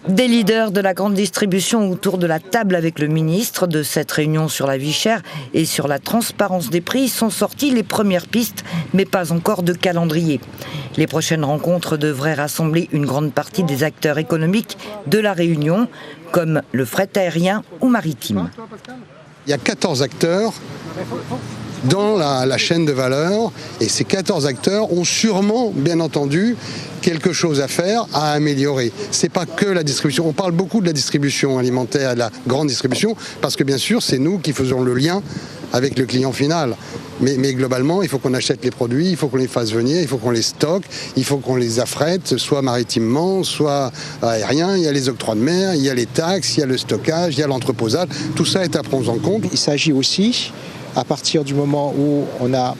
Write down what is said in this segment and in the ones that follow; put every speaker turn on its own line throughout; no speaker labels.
Des leaders de la grande distribution autour de la table avec le ministre de cette réunion sur la vie chère et sur la transparence des prix sont sorties les premières pistes, mais pas encore de calendrier. Les prochaines rencontres devraient rassembler une grande partie des acteurs économiques de la Réunion, comme le fret aérien ou maritime.
Il y a 14 acteurs dans la chaîne de valeur et ces 14 acteurs ont sûrement, bien entendu, quelque chose à faire, à améliorer. C'est pas que la distribution. On parle beaucoup de la distribution alimentaire et de la grande distribution parce que bien sûr, c'est nous qui faisons le lien avec le client final. Mais globalement, il faut qu'on achète les produits, il faut qu'on les fasse venir, il faut qu'on les stocke, il faut qu'on les affrète, soit maritimement, soit aérien. Il y a les octrois de mer, il y a les taxes, il y a le stockage, il y a l'entreposage. Tout ça est à prendre en compte.
Il s'agit aussi, à partir du moment où on a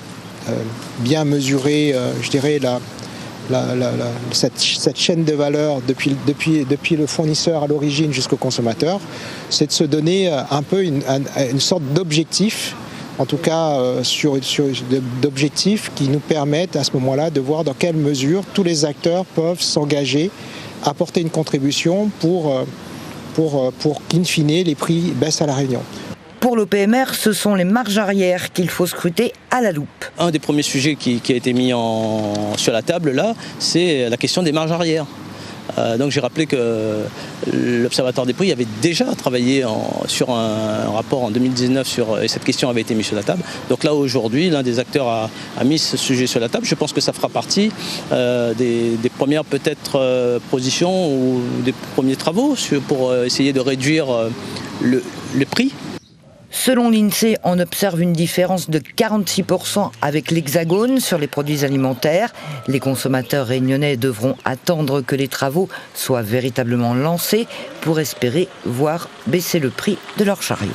bien mesuré, je dirais, cette chaîne de valeur depuis le fournisseur à l'origine jusqu'au consommateur, c'est de se donner un peu une sorte d'objectif, en tout cas d'objectifs qui nous permettent à ce moment-là de voir dans quelle mesure tous les acteurs peuvent s'engager, apporter une contribution pour qu'in fine les prix baissent à La Réunion.
Pour l'OPMR, ce sont les marges arrière qu'il faut scruter à la loupe.
Un des premiers sujets qui a été mis sur la table là, c'est la question des marges arrière. Donc j'ai rappelé que l'Observatoire des prix avait déjà travaillé sur un rapport en 2019 et cette question avait été mise sur la table. Donc là aujourd'hui, l'un des acteurs a mis ce sujet sur la table. Je pense que ça fera partie des premières peut-être positions ou des premiers travaux pour essayer de réduire le prix.
Selon l'INSEE, on observe une différence de 46% avec l'Hexagone sur les produits alimentaires. Les consommateurs réunionnais devront attendre que les travaux soient véritablement lancés pour espérer voir baisser le prix de leur chariot.